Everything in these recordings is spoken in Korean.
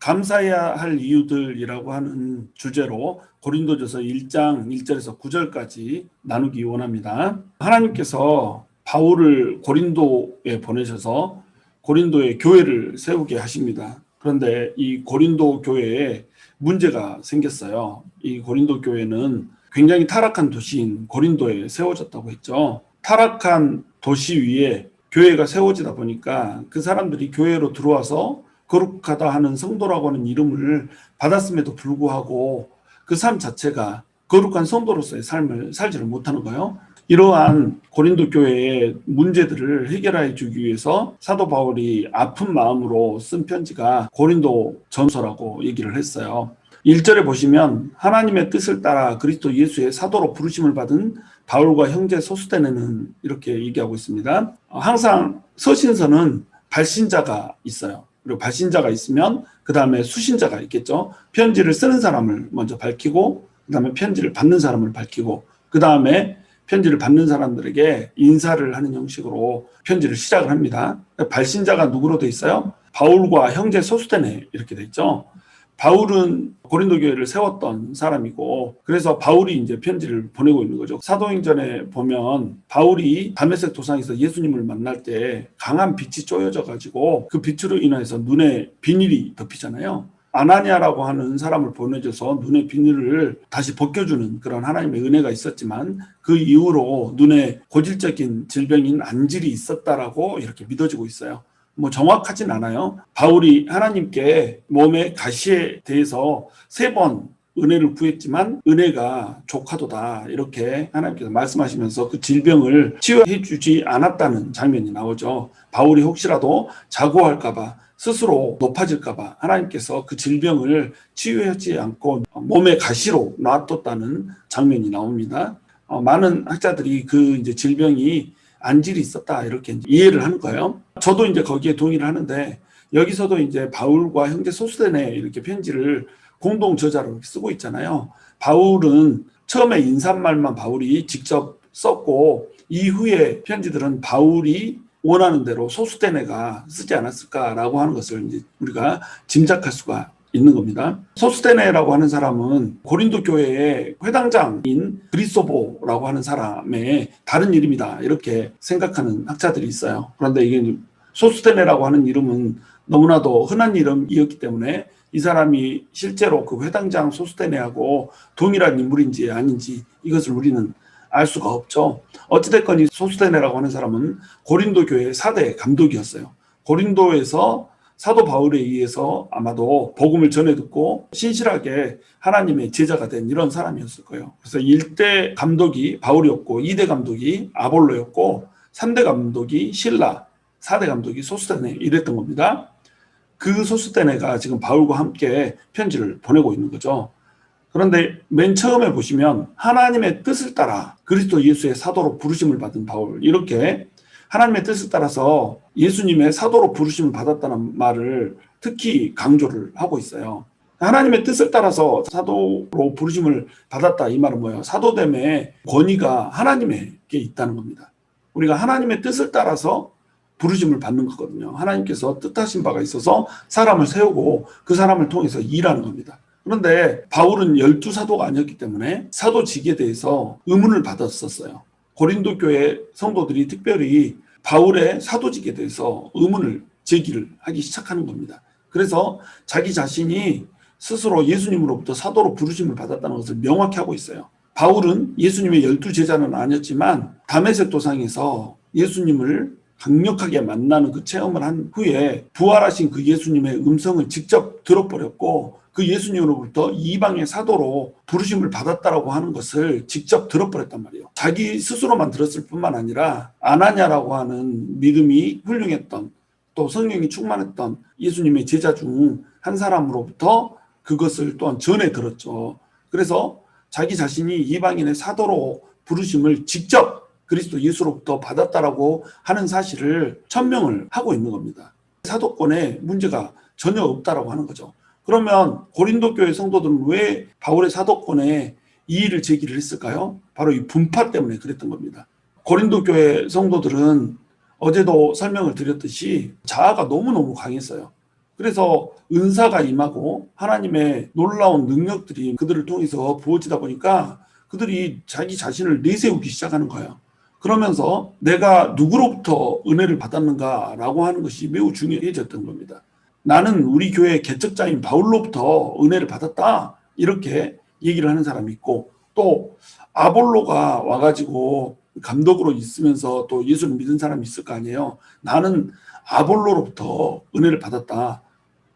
감사해야 할 이유들이라고 하는 주제로 고린도전서 1장 1절에서 9절까지 나누기 원합니다. 하나님께서 바울을 고린도에 보내셔서 고린도의 교회를 세우게 하십니다. 그런데 이 고린도 교회에 문제가 생겼어요. 이 고린도 교회는 굉장히 타락한 도시인 고린도에 세워졌다고 했죠. 타락한 도시 위에 교회가 세워지다 보니까 그 사람들이 교회로 들어와서 거룩하다 하는 성도라고 하는 이름을 받았음에도 불구하고 그 삶 자체가 거룩한 성도로서의 삶을 살지를 못하는 거예요. 이러한 고린도 교회의 문제들을 해결해 주기 위해서 사도 바울이 아픈 마음으로 쓴 편지가 고린도 전서라고 얘기를 했어요. 1절에 보시면 하나님의 뜻을 따라 그리스도 예수의 사도로 부르심을 받은 바울과 형제 소스데네는 이렇게 얘기하고 있습니다. 항상 서신서는 발신자가 있어요. 그리고 발신자가 있으면 그 다음에 수신자가 있겠죠. 편지를 쓰는 사람을 먼저 밝히고 그 다음에 편지를 받는 사람을 밝히고 그 다음에 편지를 받는 사람들에게 인사를 하는 형식으로 편지를 시작을 합니다. 발신자가 누구로 돼 있어요? 바울과 형제 소스데네 이렇게 돼 있죠. 바울은 고린도 교회를 세웠던 사람이고 그래서 바울이 이제 편지를 보내고 있는 거죠. 사도행전에 보면 바울이 다메섹 도상에서 예수님을 만날 때 강한 빛이 쪼여져 가지고 그 빛으로 인해서 눈에 비닐이 덮이잖아요. 아나니아라고 하는 사람을 보내줘서 눈의 비닐을 다시 벗겨주는 그런 하나님의 은혜가 있었지만 그 이후로 눈에 고질적인 질병인 안질이 있었다라고 이렇게 믿어지고 있어요. 정확하진 않아요. 바울이 하나님께 몸의 가시에 대해서 3번 은혜를 구했지만 은혜가 족하도다 이렇게 하나님께서 말씀하시면서 그 질병을 치유해 주지 않았다는 장면이 나오죠. 바울이 혹시라도 자고할까봐 스스로 높아질까봐 하나님께서 그 질병을 치유하지 않고 몸의 가시로 놔뒀다는 장면이 나옵니다. 많은 학자들이 그 이제 질병이 안질이 있었다 이렇게 이해를 하는 거예요. 저도 이제 거기에 동의를 하는데 여기서도 이제 바울과 형제 소스데네 이렇게 편지를 공동 저자로 쓰고 있잖아요. 바울은 처음에 인사말만 바울이 직접 썼고 이후에 편지들은 바울이 원하는 대로 소스데네가 쓰지 않았을까라고 하는 것을 이제 우리가 짐작할 수가 있는 겁니다. 소스데네라고 하는 사람은 고린도 교회의 회당장인 그리스도보라고 하는 사람의 다른 이름이다 이렇게 생각하는 학자들이 있어요. 그런데 이게 소스데네라고 하는 이름은 너무나도 흔한 이름이었기 때문에 이 사람이 실제로 그 회당장 소스데네하고 동일한 인물인지 아닌지 이것을 우리는 알 수가 없죠. 어찌됐건 이 소스데네라고 하는 사람은 고린도 교회의 4대 감독이었어요. 고린도에서 사도 바울에 의해서 아마도 복음을 전해 듣고 신실하게 하나님의 제자가 된 이런 사람이었을 거예요. 그래서 1대 감독이 바울이었고 2대 감독이 아볼로였고 3대 감독이 실라, 4대 감독이 소스데네 이랬던 겁니다. 그 소스데네가 지금 바울과 함께 편지를 보내고 있는 거죠. 그런데 맨 처음에 보시면 하나님의 뜻을 따라 그리스도 예수의 사도로 부르심을 받은 바울 이렇게 하나님의 뜻을 따라서 예수님의 사도로 부르심을 받았다는 말을 특히 강조를 하고 있어요. 하나님의 뜻을 따라서 사도로 부르심을 받았다 이 말은 뭐예요? 사도됨의 권위가 하나님에게 있다는 겁니다. 우리가 하나님의 뜻을 따라서 부르심을 받는 거거든요. 하나님께서 뜻하신 바가 있어서 사람을 세우고 그 사람을 통해서 일하는 겁니다. 그런데 바울은 12사도가 아니었기 때문에 사도직에 대해서 의문을 받았었어요. 고린도 교회 성도들이 특별히 바울의 사도직에 대해서 의문을 제기를 하기 시작하는 겁니다. 그래서 자기 자신이 스스로 예수님으로부터 사도로 부르심을 받았다는 것을 명확히 하고 있어요. 바울은 예수님의 12제자는 아니었지만 다메섹 도상에서 예수님을 강력하게 만나는 그 체험을 한 후에 부활하신 그 예수님의 음성을 직접 들어버렸고 그 예수님으로부터 이방의 사도로 부르심을 받았다라고 하는 것을 직접 들어버렸단 말이에요. 자기 스스로만 들었을 뿐만 아니라 아나니아라고 하는 믿음이 훌륭했던 또 성령이 충만했던 예수님의 제자 중 한 사람으로부터 그것을 또한 전해 들었죠. 그래서 자기 자신이 이방인의 사도로 부르심을 직접 그리스도 예수로부터 받았다라고 하는 사실을 천명을 하고 있는 겁니다. 사도권에 문제가 전혀 없다라고 하는 거죠. 그러면 고린도 교회 성도들은 왜 바울의 사도권에 이의를 제기를 했을까요? 바로 이 분파 때문에 그랬던 겁니다. 고린도 교회 성도들은 어제도 설명을 드렸듯이 자아가 너무너무 강했어요. 그래서 은사가 임하고 하나님의 놀라운 능력들이 그들을 통해서 부어지다 보니까 그들이 자기 자신을 내세우기 시작하는 거예요. 그러면서 내가 누구로부터 은혜를 받았는가라고 하는 것이 매우 중요해졌던 겁니다. 나는 우리 교회 개척자인 바울로부터 은혜를 받았다, 이렇게 얘기를 하는 사람이 있고, 또 아볼로가 와가지고 감독으로 있으면서 또 예수를 믿은 사람이 있을 거 아니에요. 나는 아볼로로부터 은혜를 받았다.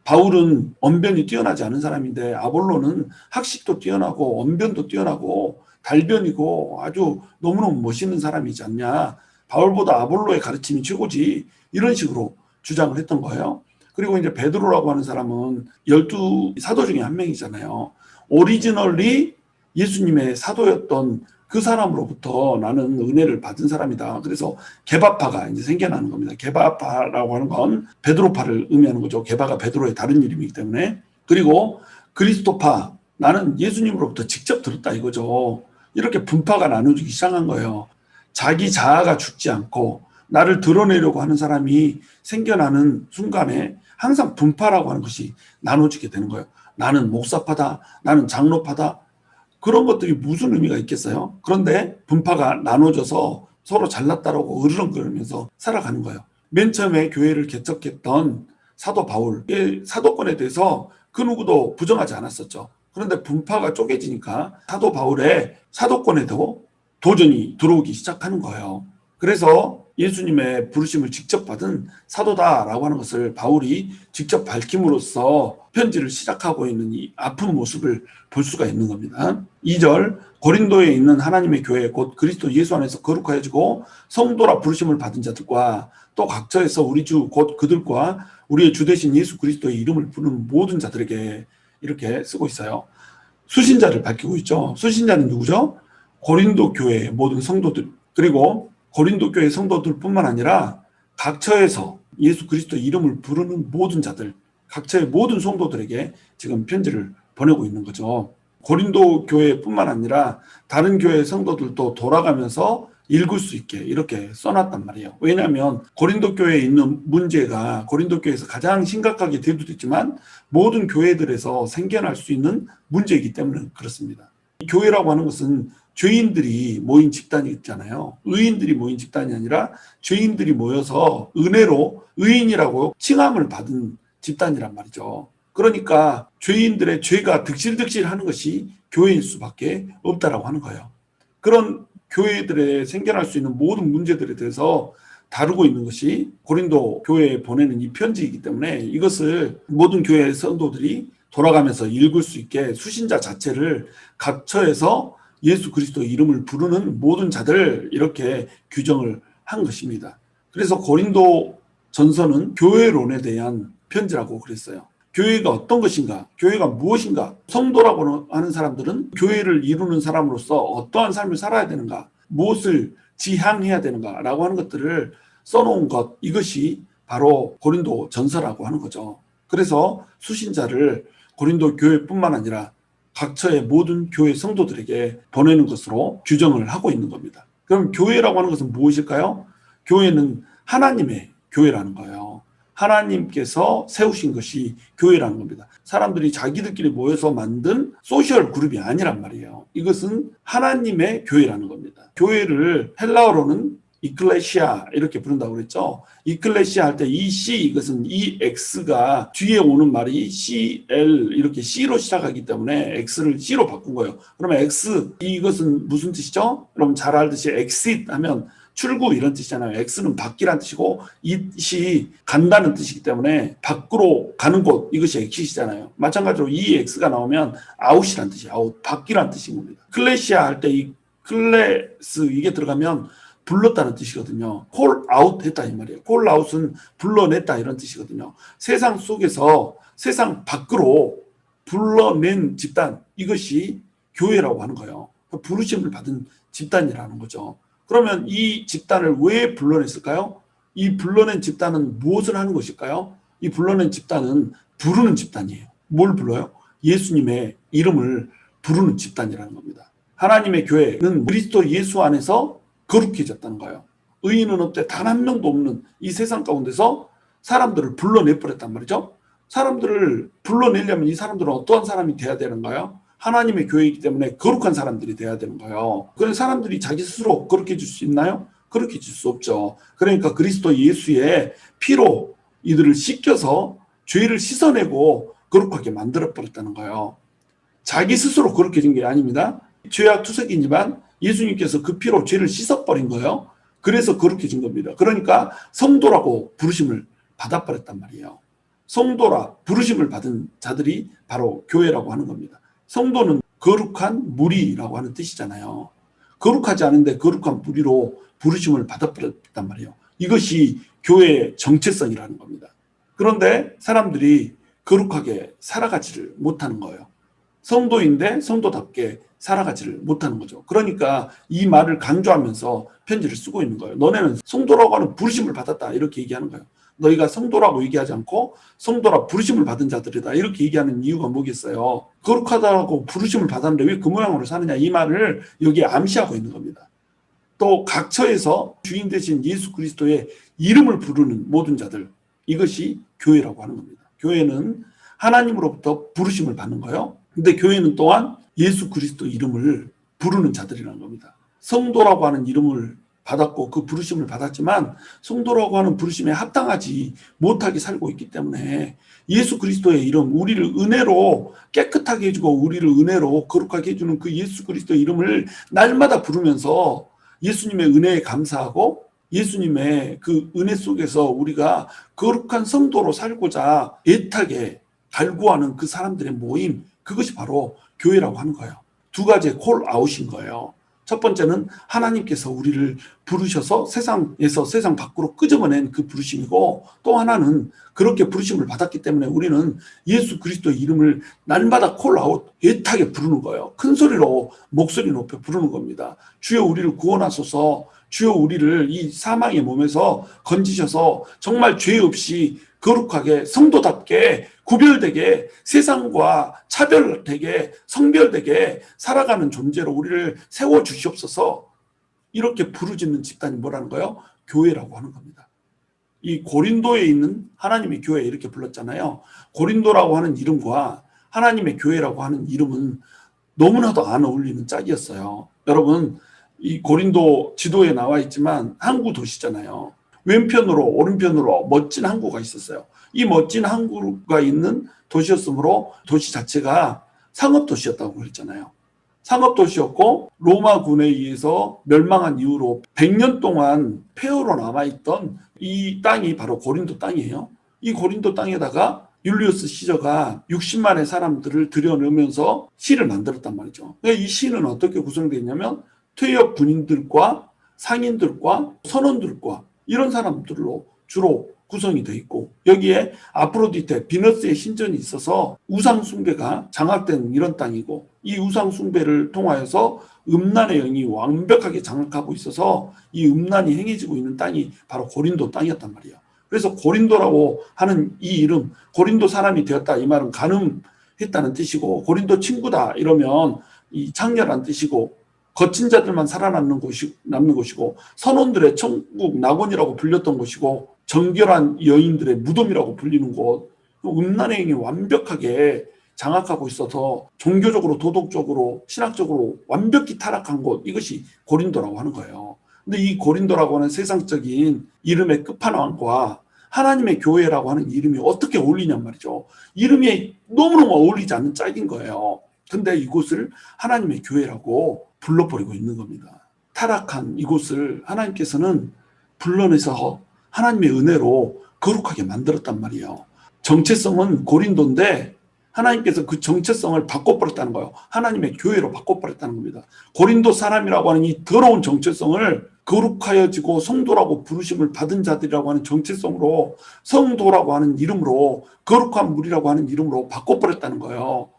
바울은 언변이 뛰어나지 않은 사람인데 아볼로는 학식도 뛰어나고 언변도 뛰어나고 달변이고 아주 너무너무 멋있는 사람이지 않냐. 바울보다 아볼로의 가르침이 최고지. 이런 식으로 주장을 했던 거예요. 그리고 이제 베드로라고 하는 사람은 12 사도 중에 한 명이잖아요. 오리지널리 예수님의 사도였던 그 사람으로부터 나는 은혜를 받은 사람이다. 그래서 게바파가 이제 생겨나는 겁니다. 게바파라고 하는 건 베드로파를 의미하는 거죠. 게바가 베드로의 다른 이름이기 때문에. 그리고 그리스도파, 나는 예수님으로부터 직접 들었다 이거죠. 이렇게 분파가 나눠지기 시작한 거예요. 자기 자아가 죽지 않고 나를 드러내려고 하는 사람이 생겨나는 순간에 항상 분파라고 하는 것이 나눠지게 되는 거예요. 나는 목사파다, 나는 장로파다. 그런 것들이 무슨 의미가 있겠어요? 그런데 분파가 나눠져서 서로 잘났다라고 으르렁거리면서 살아가는 거예요. 맨 처음에 교회를 개척했던 사도 바울의 사도권에 대해서 그 누구도 부정하지 않았었죠. 그런데 분파가 쪼개지니까 사도 바울의 사도권에도 도전이 들어오기 시작하는 거예요. 그래서 예수님의 부르심을 직접 받은 사도다라고 하는 것을 바울이 직접 밝힘으로써 편지를 시작하고 있는 이 아픈 모습을 볼 수가 있는 겁니다. 2절, 고린도에 있는 하나님의 교회 곧 그리스도 예수 안에서 거룩하여지고 성도라 부르심을 받은 자들과 또 각처에서 우리 주 곧 그들과 우리의 주 되신 예수 그리스도의 이름을 부르는 모든 자들에게, 이렇게 쓰고 있어요. 수신자를 밝히고 있죠. 수신자는 누구죠? 고린도 교회의 모든 성도들, 그리고 고린도 교회 성도들뿐만 아니라 각처에서 예수 그리스도의 이름을 부르는 모든 자들, 각처의 모든 성도들에게 지금 편지를 보내고 있는 거죠. 고린도 교회뿐만 아니라 다른 교회 성도들도 돌아가면서 읽을 수 있게 이렇게 써놨단 말이에요. 왜냐하면 고린도 교회에 있는 문제가 고린도 교회에서 가장 심각하게 대두됐지만 모든 교회들에서 생겨날 수 있는 문제이기 때문에 그렇습니다. 교회라고 하는 것은 죄인들이 모인 집단이 있잖아요. 의인들이 모인 집단이 아니라 죄인들이 모여서 은혜로 의인이라고 칭함을 받은 집단이란 말이죠. 그러니까 죄인들의 죄가 득실득실하는 것이 교회일 수밖에 없다라고 하는 거예요. 그런 교회들에 생겨날 수 있는 모든 문제들에 대해서 다루고 있는 것이 고린도 교회에 보내는 이 편지이기 때문에 이것을 모든 교회 성도들이 돌아가면서 읽을 수 있게 수신자 자체를 각처에서 예수 그리스도의 이름을 부르는 모든 자들, 이렇게 규정을 한 것입니다. 그래서 고린도 전서는 교회론에 대한 편지라고 그랬어요. 교회가 어떤 것인가, 교회가 무엇인가, 성도라고 하는 사람들은 교회를 이루는 사람으로서 어떠한 삶을 살아야 되는가, 무엇을 지향해야 되는가 라고 하는 것들을 써놓은 것, 이것이 바로 고린도 전서라고 하는 거죠. 그래서 수신자를 고린도 교회뿐만 아니라 각처의 모든 교회 성도들에게 보내는 것으로 규정을 하고 있는 겁니다. 그럼 교회라고 하는 것은 무엇일까요? 교회는 하나님의 교회라는 거예요. 하나님께서 세우신 것이 교회라는 겁니다. 사람들이 자기들끼리 모여서 만든 소셜 그룹이 아니란 말이에요. 이것은 하나님의 교회라는 겁니다. 교회를 헬라어로는 이클레시아 이렇게 부른다고 그랬죠. 이클레시아 할 때 이 C, 이것은 이 X가 뒤에 오는 말이 CL 이렇게 C로 시작하기 때문에 X를 C로 바꾼 거예요. 그러면 X, 이것은 무슨 뜻이죠? 여러분 잘 알듯이 exit 하면 출구 이런 뜻이잖아요. X는 밖이란 뜻이고 it이 간다는 뜻이기 때문에 밖으로 가는 곳, 이것이 exit이잖아요. 마찬가지로 이 X가 나오면 out이란 뜻이에요. out, 밖이란 뜻인 겁니다. 클레시아 할 때 이 클래스 이게 들어가면 불렀다는 뜻이거든요. call out 했다 이 말이에요. call out은 불러냈다 이런 뜻이거든요. 세상 속에서 세상 밖으로 불러낸 집단, 이것이 교회라고 하는 거예요. 부르심을 받은 집단이라는 거죠. 그러면 이 집단을 왜 불러냈을까요? 이 불러낸 집단은 무엇을 하는 것일까요? 이 불러낸 집단은 부르는 집단이에요. 뭘 불러요? 예수님의 이름을 부르는 집단이라는 겁니다. 하나님의 교회는 그리스도 예수 안에서 거룩해졌다는 거예요. 의인은 없대 단 한 명도 없는 이 세상 가운데서 사람들을 불러내버렸단 말이죠. 사람들을 불러내려면 이 사람들은 어떠한 사람이 돼야 되는가요? 하나님의 교회이기 때문에 거룩한 사람들이 돼야 되는 거예요. 그런 사람들이 자기 스스로 그렇게 해줄 수 있나요? 그렇게 해줄 수 없죠. 그러니까 그리스도 예수의 피로 이들을 씻겨서 죄를 씻어내고 거룩하게 만들어버렸다는 거예요. 자기 스스로 그렇게 된 게 아닙니다. 죄악 투석이지만 예수님께서 그 피로 죄를 씻어버린 거예요. 그래서 거룩해진 겁니다. 그러니까 성도라고 부르심을 받아버렸단 말이에요. 성도라 부르심을 받은 자들이 바로 교회라고 하는 겁니다. 성도는 거룩한 무리라고 하는 뜻이잖아요. 거룩하지 않은데 거룩한 무리로 부르심을 받아버렸단 말이에요. 이것이 교회의 정체성이라는 겁니다. 그런데 사람들이 거룩하게 살아가지를 못하는 거예요. 성도인데 성도답게 살아가지를 못하는 거죠. 그러니까 이 말을 강조하면서 편지를 쓰고 있는 거예요. 너네는 성도라고 하는 부르심을 받았다 이렇게 얘기하는 거예요. 너희가 성도라고 얘기하지 않고 성도라 부르심을 받은 자들이다 이렇게 얘기하는 이유가 뭐겠어요. 거룩하다고 부르심을 받았는데 왜 그 모양으로 사느냐 이 말을 여기에 암시하고 있는 겁니다. 또 각처에서 주인 되신 예수 그리스도의 이름을 부르는 모든 자들, 이것이 교회라고 하는 겁니다. 교회는 하나님으로부터 부르심을 받는 거예요. 근데 교회는 또한 예수 그리스도 이름을 부르는 자들이라는 겁니다. 성도라고 하는 이름을 받았고 그 부르심을 받았지만 성도라고 하는 부르심에 합당하지 못하게 살고 있기 때문에 예수 그리스도의 이름, 우리를 은혜로 깨끗하게 해주고 우리를 은혜로 거룩하게 해주는 그 예수 그리스도의 이름을 날마다 부르면서 예수님의 은혜에 감사하고 예수님의 그 은혜 속에서 우리가 거룩한 성도로 살고자 애타게 갈구하는 그 사람들의 모임, 그것이 바로 교회라고 하는 거예요. 두 가지의 콜아웃인 거예요. 첫 번째는 하나님께서 우리를 부르셔서 세상에서 세상 밖으로 끄집어낸 그 부르심이고, 또 하나는 그렇게 부르심을 받았기 때문에 우리는 예수 그리스도의 이름을 날마다 콜아웃 애타게 부르는 거예요. 큰 소리로 목소리 높여 부르는 겁니다. 주여 우리를 구원하소서, 주여 우리를 이 사망의 몸에서 건지셔서 정말 죄 없이 거룩하게 성도답게 구별되게 세상과 차별되게 성별되게 살아가는 존재로 우리를 세워주시옵소서. 이렇게 부르짖는 집단이 뭐라는 거예요? 교회라고 하는 겁니다. 이 고린도에 있는 하나님의 교회 이렇게 불렀잖아요. 고린도라고 하는 이름과 하나님의 교회라고 하는 이름은 너무나도 안 어울리는 짝이었어요. 여러분, 이 고린도 지도에 나와 있지만 항구 도시잖아요. 왼편으로 오른편으로 멋진 항구가 있었어요. 이 멋진 항구가 있는 도시였으므로 도시 자체가 상업도시였다고 그랬잖아요. 상업도시였고 로마군에 의해서 멸망한 이후로 100년 동안 폐허로 남아있던 이 땅이 바로 고린도 땅이에요. 이 고린도 땅에다가 율리우스 시저가 60만의 사람들을 들여넣으면서 시를 만들었단 말이죠. 이 시는 어떻게 구성되어 있냐면 퇴역 군인들과 상인들과 선원들과 이런 사람들로 주로 구성이 되어 있고, 여기에 아프로디테, 비너스의 신전이 있어서 우상 숭배가 장악된 이런 땅이고, 이 우상 숭배를 통하여서 음란의 영이 완벽하게 장악하고 있어서 이 음란이 행해지고 있는 땅이 바로 고린도 땅이었단 말이에요. 그래서 고린도라고 하는 이 이름, 고린도 사람이 되었다 이 말은 간음했다는 뜻이고, 고린도 친구다 이러면 이 창렬한 뜻이고, 거친 자들만 살아남는 곳이고, 선원들의 천국 낙원이라고 불렸던 곳이고, 정결한 여인들의 무덤이라고 불리는 곳, 음란의 행위 완벽하게 장악하고 있어서 종교적으로 도덕적으로 신학적으로 완벽히 타락한 곳, 이것이 고린도라고 하는 거예요. 근데 이 고린도라고 하는 세상적인 이름의 끝판왕과 하나님의 교회라고 하는 이름이 어떻게 어울리냔 말이죠. 이름이 너무너무 어울리지 않는 짝인 거예요. 근데 이곳을 하나님의 교회라고 불러버리고 있는 겁니다. 타락한 이곳을 하나님께서는 불러내서 하나님의 은혜로 거룩하게 만들었단 말이에요. 정체성은 고린도인데 하나님께서 그 정체성을 바꿔버렸다는 거예요. 하나님의 교회로 바꿔버렸다는 겁니다. 고린도 사람이라고 하는 이 더러운 정체성을 거룩하여지고 성도라고 부르심을 받은 자들이라고 하는 정체성으로, 성도라고 하는 이름으로, 거룩한 무리라고 하는 이름으로 바꿔버렸다는 거예요.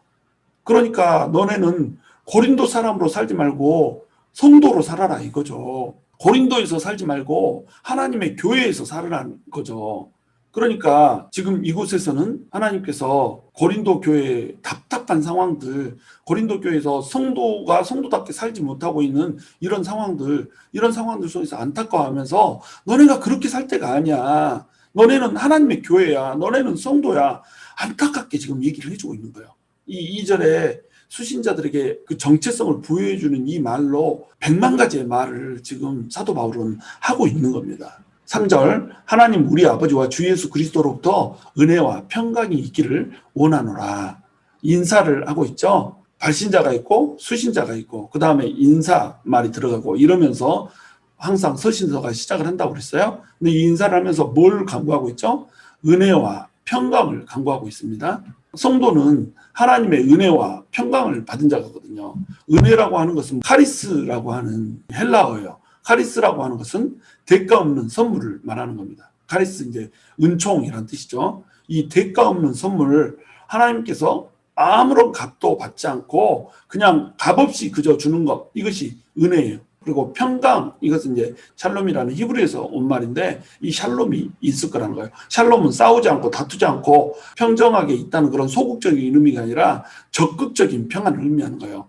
그러니까 너네는 고린도 사람으로 살지 말고 성도로 살아라 이거죠. 고린도에서 살지 말고 하나님의 교회에서 살으라는 거죠. 그러니까 지금 이곳에서는 하나님께서 고린도 교회의 답답한 상황들, 고린도 교회에서 성도가 성도답게 살지 못하고 있는 이런 상황들 속에서 안타까워하면서 너네가 그렇게 살 때가 아니야. 너네는 하나님의 교회야. 너네는 성도야. 안타깝게 지금 얘기를 해주고 있는 거예요. 이 2절에 수신자들에게 그 정체성을 부여해주는 이 말로 100만 가지의 말을 지금 사도 바울은 하고 있는 겁니다. 3절, 하나님 우리 아버지와 주 예수 그리스도로부터 은혜와 평강이 있기를 원하노라. 인사를 하고 있죠. 발신자가 있고 수신자가 있고 그 다음에 인사 말이 들어가고 이러면서 항상 서신서가 시작을 한다고 그랬어요. 근데 이 인사를 하면서 뭘 강구하고 있죠? 은혜와 평강을 강구하고 있습니다. 성도는 하나님의 은혜와 평강을 받은 자거든요. 은혜라고 하는 것은 카리스라고 하는 헬라어예요. 카리스라고 하는 것은 대가 없는 선물을 말하는 겁니다. 카리스 이제 은총이라는 뜻이죠. 이 대가 없는 선물을 하나님께서 아무런 값도 받지 않고 그냥 값없이 그저 주는 것, 이것이 은혜예요. 그리고 평강, 이것은 이제 샬롬이라는 히브리에서 온 말인데 이 샬롬이 있을 거라는 거예요. 샬롬은 싸우지 않고 다투지 않고 평정하게 있다는 그런 소극적인 의미가 아니라 적극적인 평안을 의미하는 거예요.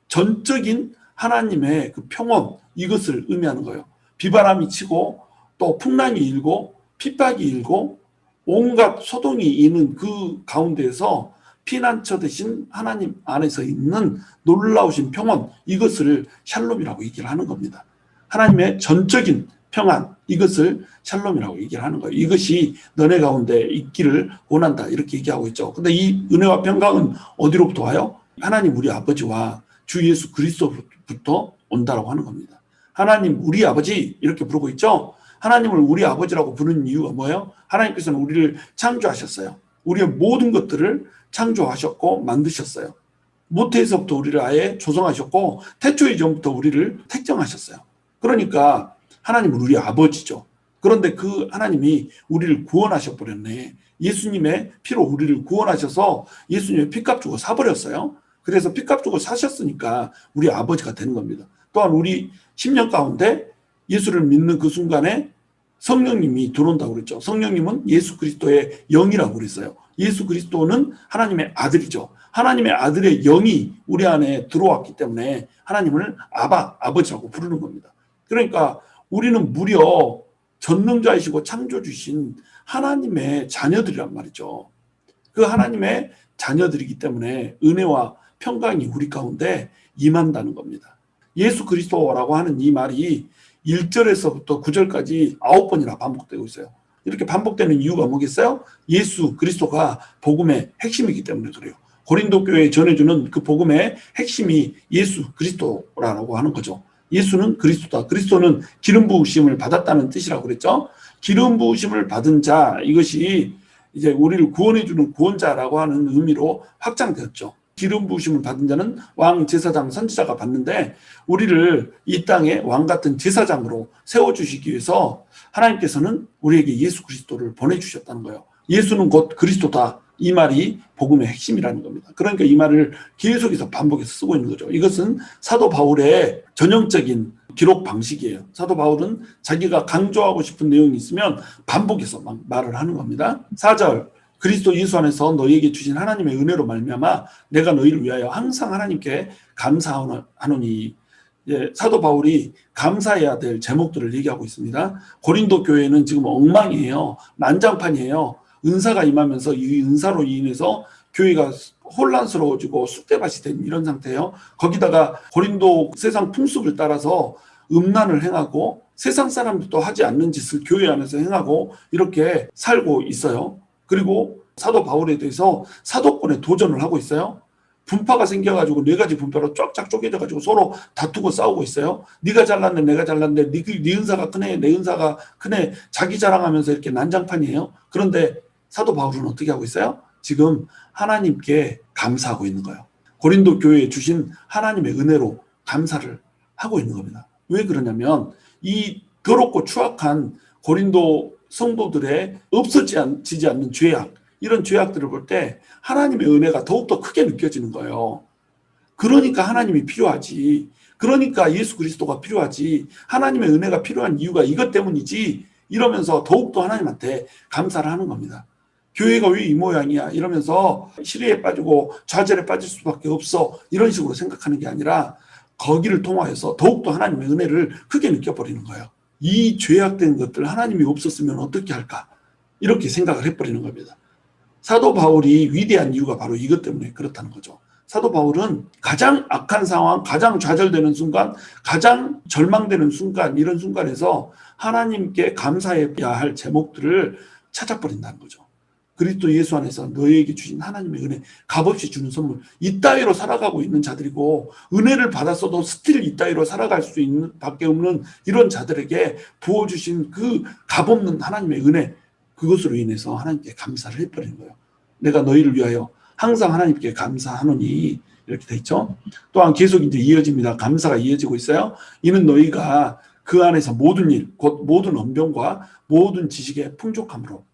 전적인 하나님의 그 평온, 이것을 의미하는 거예요. 비바람이 치고 또 풍랑이 일고 핍박이 일고 온갖 소동이 있는 그 가운데에서 피난처 대신 하나님 안에서 있는 놀라우신 평온, 이것을 샬롬이라고 얘기를 하는 겁니다. 하나님의 전적인 평안, 이것을 샬롬이라고 얘기를 하는 거예요. 이것이 너네 가운데 있기를 원한다, 이렇게 얘기하고 있죠. 근데 이 은혜와 평강은 어디로부터 와요? 하나님 우리 아버지와 주 예수 그리스도부터 온다라고 하는 겁니다. 하나님 우리 아버지 이렇게 부르고 있죠. 하나님을 우리 아버지라고 부르는 이유가 뭐예요? 하나님께서는 우리를 창조하셨어요. 우리의 모든 것들을 창조하셨고 만드셨어요. 모태에서부터 우리를 아예 조성하셨고 태초 이전부터 우리를 택정하셨어요. 그러니까 하나님은 우리 아버지죠. 그런데 그 하나님이 우리를 구원하셔버렸네. 예수님의 피로 우리를 구원하셔서 예수님의 피값 주고 사버렸어요. 그래서 피값 주고 사셨으니까 우리 아버지가 되는 겁니다. 또한 우리 10년 가운데 예수를 믿는 그 순간에 성령님이 들어온다고 그랬죠. 성령님은 예수 그리스도의 영이라고 그랬어요. 예수 그리스도는 하나님의 아들이죠. 하나님의 아들의 영이 우리 안에 들어왔기 때문에 하나님을 아버지라고 부르는 겁니다. 그러니까 우리는 무려 전능자이시고 창조주신 하나님의 자녀들이란 말이죠. 그 하나님의 자녀들이기 때문에 은혜와 평강이 우리 가운데 임한다는 겁니다. 예수 그리스도라고 하는 이 말이 1절에서부터 9절까지 9번이나 반복되고 있어요. 이렇게 반복되는 이유가 뭐겠어요? 예수 그리스도가 복음의 핵심이기 때문에 그래요. 고린도 교회에 전해주는 그 복음의 핵심이 예수 그리스도라고 하는 거죠. 예수는 그리스도다. 그리스도는 기름 부으심을 받았다는 뜻이라고 그랬죠. 기름 부으심을 받은 자, 이것이 이제 우리를 구원해주는 구원자라고 하는 의미로 확장되었죠. 기름 부으심을 받은 자는 왕, 제사장, 선지자가 받는데 우리를 이 땅에 왕 같은 제사장으로 세워주시기 위해서 하나님께서는 우리에게 예수 그리스도를 보내주셨다는 거예요. 예수는 곧 그리스도다. 이 말이 복음의 핵심이라는 겁니다. 그러니까 이 말을 계속해서 반복해서 쓰고 있는 거죠. 이것은 사도 바울의 전형적인 기록 방식이에요. 사도 바울은 자기가 강조하고 싶은 내용이 있으면 반복해서 막 말을 하는 겁니다. 4절, 그리스도 예수 안에서 너희에게 주신 하나님의 은혜로 말미암아 내가 너희를 위하여 항상 하나님께 감사하노니. 사도 바울이 감사해야 될 제목들을 얘기하고 있습니다. 고린도 교회는 지금 엉망이에요. 난장판이에요. 은사가 임하면서 이 은사로 인해서 교회가 혼란스러워지고 쑥대밭이 된 이런 상태예요. 거기다가 고린도 세상 풍습을 따라서 음란을 행하고 세상 사람들도 하지 않는 짓을 교회 안에서 행하고 이렇게 살고 있어요. 그리고 사도 바울에 대해서 사도권에 도전을 하고 있어요. 분파가 생겨가지고 4가지 분파로 쫙쫙 쪼개져가지고 서로 다투고 싸우고 있어요. 네가 잘났네, 내가 잘났네, 네 은사가 크네, 내 은사가 크네, 자기 자랑하면서 이렇게 난장판이에요. 그런데 사도 바울은 어떻게 하고 있어요? 지금 하나님께 감사하고 있는 거예요. 고린도 교회에 주신 하나님의 은혜로 감사를 하고 있는 겁니다. 왜 그러냐면 이 더럽고 추악한 고린도 성도들의 없어지지 않는 죄악, 이런 죄악들을 볼 때 하나님의 은혜가 더욱더 크게 느껴지는 거예요. 그러니까 하나님이 필요하지. 그러니까 예수 그리스도가 필요하지. 하나님의 은혜가 필요한 이유가 이것 때문이지. 이러면서 더욱더 하나님한테 감사를 하는 겁니다. 교회가 왜 이 모양이야? 이러면서 시리에 빠지고 좌절에 빠질 수밖에 없어. 이런 식으로 생각하는 게 아니라 거기를 통하여서 더욱더 하나님의 은혜를 크게 느껴버리는 거예요. 이 죄악된 것들 하나님이 없었으면 어떻게 할까? 이렇게 생각을 해버리는 겁니다. 사도 바울이 위대한 이유가 바로 이것 때문에 그렇다는 거죠. 사도 바울은 가장 악한 상황, 가장 좌절되는 순간, 가장 절망되는 순간, 이런 순간에서 하나님께 감사해야 할 제목들을 찾아버린다는 거죠. 그리스도 예수 안에서 너희에게 주신 하나님의 은혜, 값없이 주는 선물, 이따위로 살아가고 있는 자들이고, 은혜를 받았어도 스틸 이따위로 살아갈 수 있는 밖에 없는 이런 자들에게 부어주신 그 값없는 하나님의 은혜, 그것으로 인해서 하나님께 감사를 해버리는 거예요. 내가 너희를 위하여 항상 하나님께 감사하노니, 이렇게 돼 있죠. 또한 계속 이제 이어집니다. 감사가 이어지고 있어요. 이는 너희가 그 안에서 모든 일, 곧 모든 언변과 모든 지식의 풍족함으로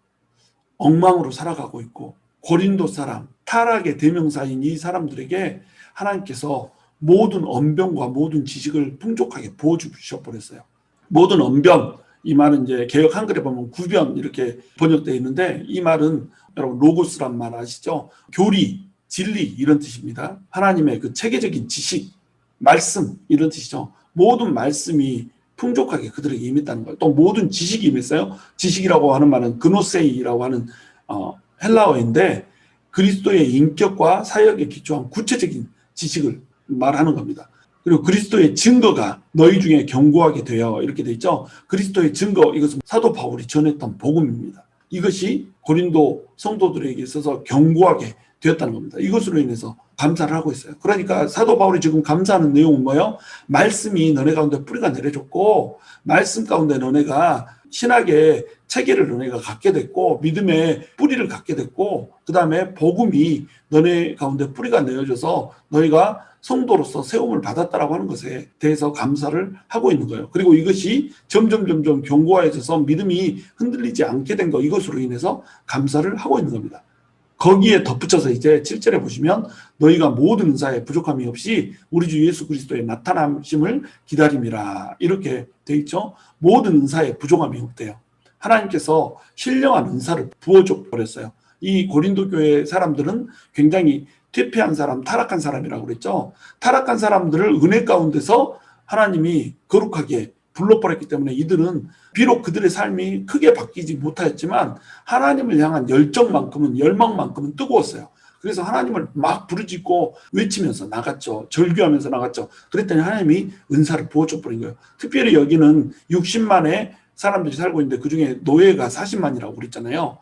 엉망으로 살아가고 있고, 고린도 사람, 타락의 대명사인 이 사람들에게 하나님께서 모든 언변과 모든 지식을 풍족하게 부어주셔버렸어요. 모든 언변, 이 말은 이제 개역 한글에 보면 구변 이렇게 번역되어 있는데, 이 말은 여러분 로고스란 말 아시죠? 교리, 진리 이런 뜻입니다. 하나님의 그 체계적인 지식, 말씀 이런 뜻이죠. 모든 말씀이 풍족하게 그들에게 임했다는 거예요. 또 모든 지식이 임했어요. 지식이라고 하는 말은 그노세이라고 하는 헬라어인데, 그리스도의 인격과 사역에 기초한 구체적인 지식을 말하는 겁니다. 그리고 그리스도의 증거가 너희 중에 견고하게 되어, 이렇게 돼 있죠. 그리스도의 증거, 이것은 사도 바울이 전했던 복음입니다. 이것이 고린도 성도들에게 있어서 견고하게 되었다는 겁니다. 이것으로 인해서 감사를 하고 있어요. 그러니까 사도 바울이 지금 감사하는 내용은 뭐예요? 말씀이 너네 가운데 뿌리가 내려졌고, 말씀 가운데 너네가 신학의 체계를 너네가 갖게 됐고, 믿음의 뿌리를 갖게 됐고, 그 다음에 복음이 너네 가운데 뿌리가 내어져서 너희가 성도로서 세움을 받았다라고 하는 것에 대해서 감사를 하고 있는 거예요. 그리고 이것이 점점 견고해져서 믿음이 흔들리지 않게 된 것, 이것으로 인해서 감사를 하고 있는 겁니다. 거기에 덧붙여서 이제 7절에 보시면 너희가 모든 은사에 부족함이 없이 우리 주 예수 그리스도의 나타남심을 기다림이라, 이렇게 돼 있죠. 모든 은사에 부족함이 없대요. 하나님께서 신령한 은사를 부어줘 버렸어요. 이 고린도 교회 사람들은 굉장히 퇴폐한 사람, 타락한 사람이라고 그랬죠. 타락한 사람들을 은혜 가운데서 하나님이 거룩하게 불러버렸기 때문에 이들은 비록 그들의 삶이 크게 바뀌지 못하였지만 하나님을 향한 열정만큼은, 열망만큼은 뜨거웠어요. 그래서 하나님을 막 부르짖고 외치면서 나갔죠. 절규하면서 나갔죠. 그랬더니 하나님이 은사를 부어줘 버린 거예요. 특별히 여기는 60만의 사람들이 살고 있는데 그중에 노예가 40만이라고 그랬잖아요.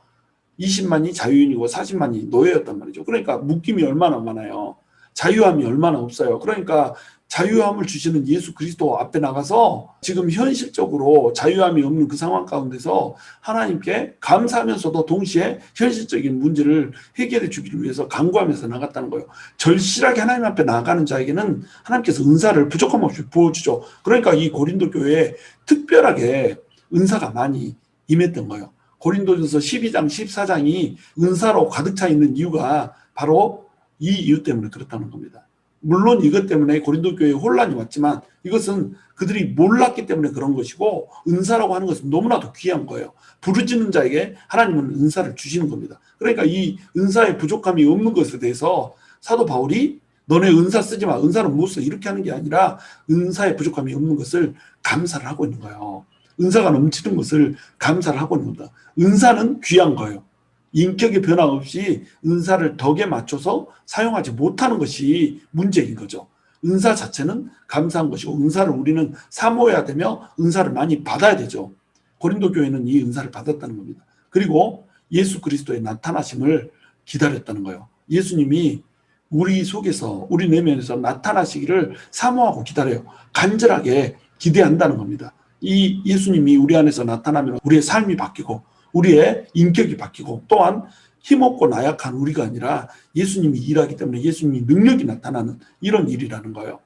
20만이 자유인이고 40만이 노예였단 말이죠. 그러니까 묶임이 얼마나 많아요. 자유함이 얼마나 없어요. 그러니까 자유함을 주시는 예수 그리스도 앞에 나가서 지금 현실적으로 자유함이 없는 그 상황 가운데서 하나님께 감사하면서도 동시에 현실적인 문제를 해결해 주기를 위해서 간구하면서 나갔다는 거예요. 절실하게 하나님 앞에 나가는 자에게는 하나님께서 은사를 부족함 없이 부어주죠. 그러니까 이 고린도 교회에 특별하게 은사가 많이 임했던 거예요. 고린도전서 12장, 14장이 은사로 가득 차 있는 이유가 바로 이 이유 때문에 그렇다는 겁니다. 물론 이것 때문에 고린도 교회에 혼란이 왔지만 이것은 그들이 몰랐기 때문에 그런 것이고, 은사라고 하는 것은 너무나도 귀한 거예요. 부르짖는 자에게 하나님은 은사를 주시는 겁니다. 그러니까 이 은사의 부족함이 없는 것에 대해서 사도 바울이 너네 은사 쓰지 마, 은사는 못 써, 이렇게 하는 게 아니라 은사의 부족함이 없는 것을 감사를 하고 있는 거예요. 은사가 넘치는 것을 감사를 하고 있는 겁니다. 은사는 귀한 거예요. 인격의 변화 없이 은사를 덕에 맞춰서 사용하지 못하는 것이 문제인 거죠. 은사 자체는 감사한 것이고, 은사를 우리는 사모해야 되며 은사를 많이 받아야 되죠. 고린도 교회는 이 은사를 받았다는 겁니다. 그리고 예수 그리스도의 나타나심을 기다렸다는 거예요. 예수님이 우리 속에서, 우리 내면에서 나타나시기를 사모하고 기다려요. 간절하게 기대한다는 겁니다. 이 예수님이 우리 안에서 나타나면 우리의 삶이 바뀌고 우리의 인격이 바뀌고, 또한 힘없고 나약한 우리가 아니라 예수님이 일하기 때문에 예수님이 능력이 나타나는 이런 일이라는 거예요.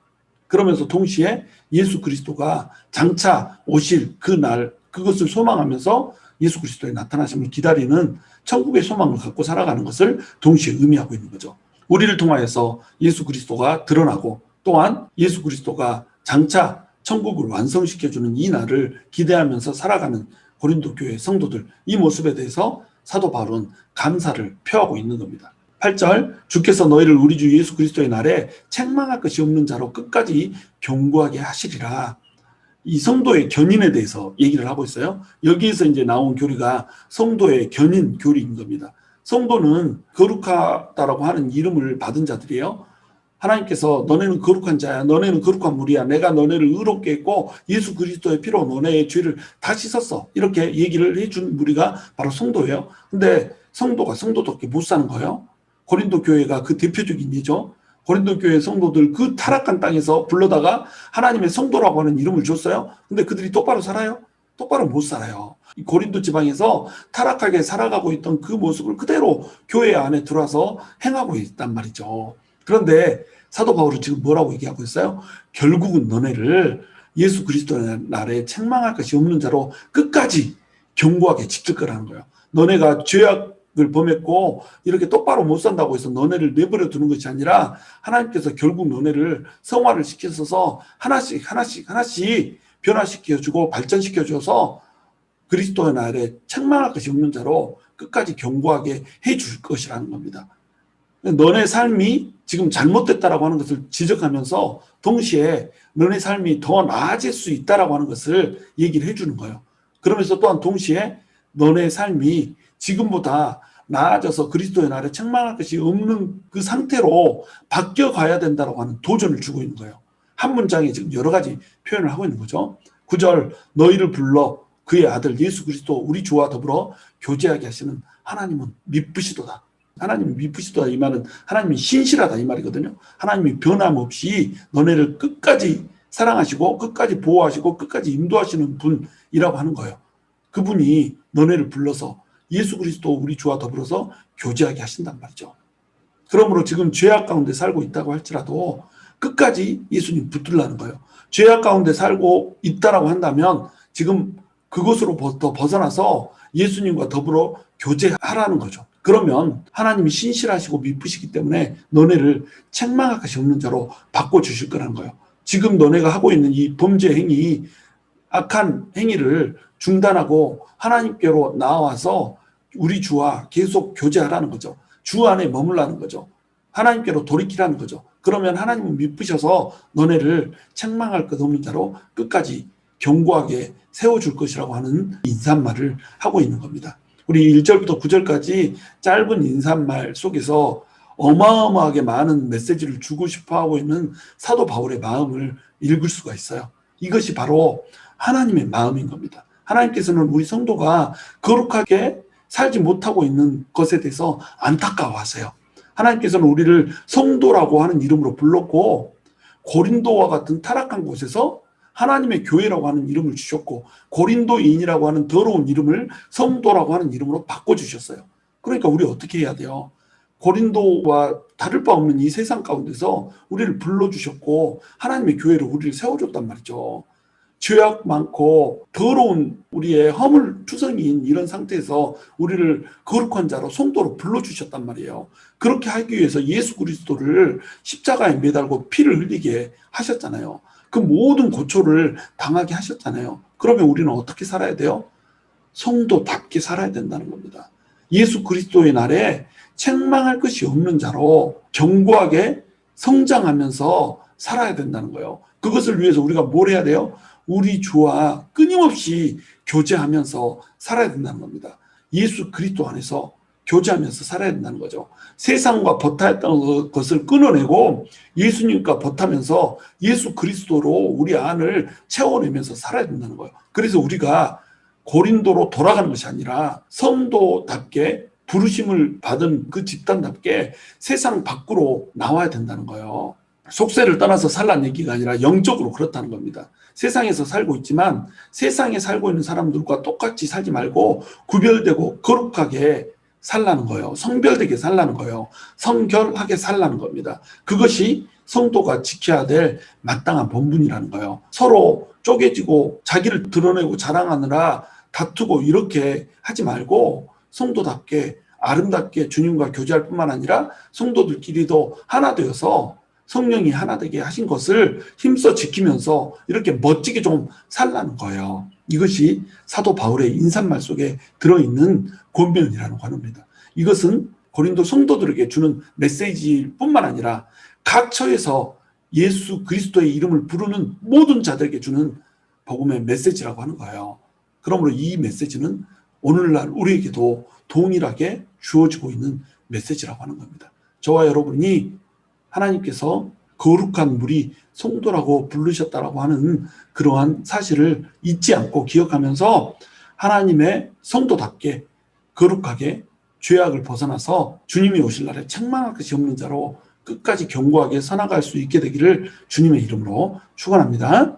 그러면서 동시에 예수 그리스도가 장차 오실 그 날, 그것을 소망하면서 예수 그리스도의 나타나심을 기다리는 천국의 소망을 갖고 살아가는 것을 동시에 의미하고 있는 거죠. 우리를 통하여서 예수 그리스도가 드러나고, 또한 예수 그리스도가 장차 천국을 완성시켜주는 이 날을 기대하면서 살아가는 고린도 교회 성도들, 이 모습에 대해서 사도 바울은 감사를 표하고 있는 겁니다. 8절, 주께서 너희를 우리 주 예수 그리스도의 날에 책망할 것이 없는 자로 끝까지 견고하게 하시리라. 이 성도의 견인에 대해서 얘기를 하고 있어요. 여기에서 이제 나온 교리가 성도의 견인 교리인 겁니다. 성도는 거룩하다라고 하는 이름을 받은 자들이에요. 하나님께서 너네는 거룩한 자야, 너네는 거룩한 무리야, 내가 너네를 의롭게 했고 예수 그리스도의 피로 너네의 죄를 다 씻었어, 이렇게 얘기를 해준 무리가 바로 성도예요. 근데 성도가 성도답게 못 사는 거예요. 고린도 교회가 그 대표적인 예죠. 고린도 교회 성도들 그 타락한 땅에서 불러다가 하나님의 성도라고 하는 이름을 줬어요. 근데 그들이 똑바로 살아요? 똑바로 못 살아요. 고린도 지방에서 타락하게 살아가고 있던 그 모습을 그대로 교회 안에 들어와서 행하고 있단 말이죠. 그런데 사도 바울은 지금 뭐라고 얘기하고 있어요? 결국은 너네를 예수 그리스도의 날에 책망할 것이 없는 자로 끝까지 견고하게 지킬 거라는 거예요. 너네가 죄악을 범했고 이렇게 똑바로 못 산다고 해서 너네를 내버려 두는 것이 아니라 하나님께서 결국 너네를 성화를 시켜서 하나씩 변화시켜주고 발전시켜줘서 그리스도의 날에 책망할 것이 없는 자로 끝까지 견고하게 해줄 것이라는 겁니다. 너네 삶이 지금 잘못됐다라고 하는 것을 지적하면서 동시에 너네 삶이 더 나아질 수 있다라고 하는 것을 얘기를 해주는 거예요. 그러면서 또한 동시에 너네 삶이 지금보다 나아져서 그리스도의 날에 책망할 것이 없는 그 상태로 바뀌어가야 된다라고 하는 도전을 주고 있는 거예요. 한 문장에 지금 여러 가지 표현을 하고 있는 거죠. 9절, 너희를 불러 그의 아들 예수 그리스도 우리 주와 더불어 교제하게 하시는 하나님은 미쁘시도다. 하나님이 미쁘시도다 이 말은 하나님이 신실하다 이 말이거든요. 하나님이 변함없이 너네를 끝까지 사랑하시고 끝까지 보호하시고 끝까지 인도하시는 분이라고 하는 거예요. 그분이 너네를 불러서 예수 그리스도 우리 주와 더불어서 교제하게 하신단 말이죠. 그러므로 지금 죄악 가운데 살고 있다고 할지라도 끝까지 예수님 붙들라는 거예요. 죄악 가운데 살고 있다라고 한다면 지금 그것으로부터 벗어나서 예수님과 더불어 교제하라는 거죠. 그러면 하나님이 신실하시고 미쁘시기 때문에 너네를 책망할 것이 없는 자로 바꿔주실 거라는 거예요. 지금 너네가 하고 있는 이 범죄 행위, 악한 행위를 중단하고 하나님께로 나와서 우리 주와 계속 교제하라는 거죠. 주 안에 머물라는 거죠. 하나님께로 돌이키라는 거죠. 그러면 하나님은 미쁘셔서 너네를 책망할 것 없는 자로 끝까지 견고하게 세워줄 것이라고 하는 인사말을 하고 있는 겁니다. 우리 1절부터 9절까지 짧은 인사말 속에서 어마어마하게 많은 메시지를 주고 싶어 하고 있는 사도 바울의 마음을 읽을 수가 있어요. 이것이 바로 하나님의 마음인 겁니다. 하나님께서는 우리 성도가 거룩하게 살지 못하고 있는 것에 대해서 안타까워하세요. 하나님께서는 우리를 성도라고 하는 이름으로 불렀고 고린도와 같은 타락한 곳에서 하나님의 교회라고 하는 이름을 주셨고 고린도인이라고 하는 더러운 이름을 성도라고 하는 이름으로 바꿔주셨어요. 그러니까 우리 어떻게 해야 돼요? 고린도와 다를 바 없는 이 세상 가운데서 우리를 불러주셨고 하나님의 교회로 우리를 세워줬단 말이죠. 죄악 많고 더러운 우리의 허물투성이인 이런 상태에서 우리를 거룩한 자로 성도로 불러주셨단 말이에요. 그렇게 하기 위해서 예수 그리스도를 십자가에 매달고 피를 흘리게 하셨잖아요. 그 모든 고초를 당하게 하셨잖아요. 그러면 우리는 어떻게 살아야 돼요? 성도답게 살아야 된다는 겁니다. 예수 그리스도의 날에 책망할 것이 없는 자로 견고하게 성장하면서 살아야 된다는 거예요. 그것을 위해서 우리가 뭘 해야 돼요? 우리 주와 끊임없이 교제하면서 살아야 된다는 겁니다. 예수 그리스도 안에서 교제하면서 살아야 된다는 거죠. 세상과 버타했던 것을 끊어내고 예수님과 버타면서 예수 그리스도로 우리 안을 채워내면서 살아야 된다는 거예요. 그래서 우리가 고린도로 돌아가는 것이 아니라 성도답게 부르심을 받은 그 집단답게 세상 밖으로 나와야 된다는 거예요. 속세를 떠나서 살라는 얘기가 아니라 영적으로 그렇다는 겁니다. 세상에서 살고 있지만 세상에 살고 있는 사람들과 똑같이 살지 말고 구별되고 거룩하게 살라는 거예요. 성별되게 살라는 거예요. 성결하게 살라는 겁니다. 그것이 성도가 지켜야 될 마땅한 본분이라는 거예요. 서로 쪼개지고 자기를 드러내고 자랑하느라 다투고 이렇게 하지 말고 성도답게 아름답게 주님과 교제할 뿐만 아니라 성도들끼리도 하나 되어서 성령이 하나 되게 하신 것을 힘써 지키면서 이렇게 멋지게 좀 살라는 거예요. 이것이 사도 바울의 인사말 속에 들어있는 권면이라는 관어입니다. 이것은 고린도 성도들에게 주는 메시지일 뿐만 아니라 각 처에서 예수 그리스도의 이름을 부르는 모든 자들에게 주는 복음의 메시지라고 하는 거예요. 그러므로 이 메시지는 오늘날 우리에게도 동일하게 주어지고 있는 메시지라고 하는 겁니다. 저와 여러분이 하나님께서 거룩한 물이 성도라고 부르셨다라고 하는 그러한 사실을 잊지 않고 기억하면서 하나님의 성도답게 거룩하게 죄악을 벗어나서 주님이 오실 날에 책망할 것이 없는 자로 끝까지 견고하게 서나갈 수 있게 되기를 주님의 이름으로 축원합니다.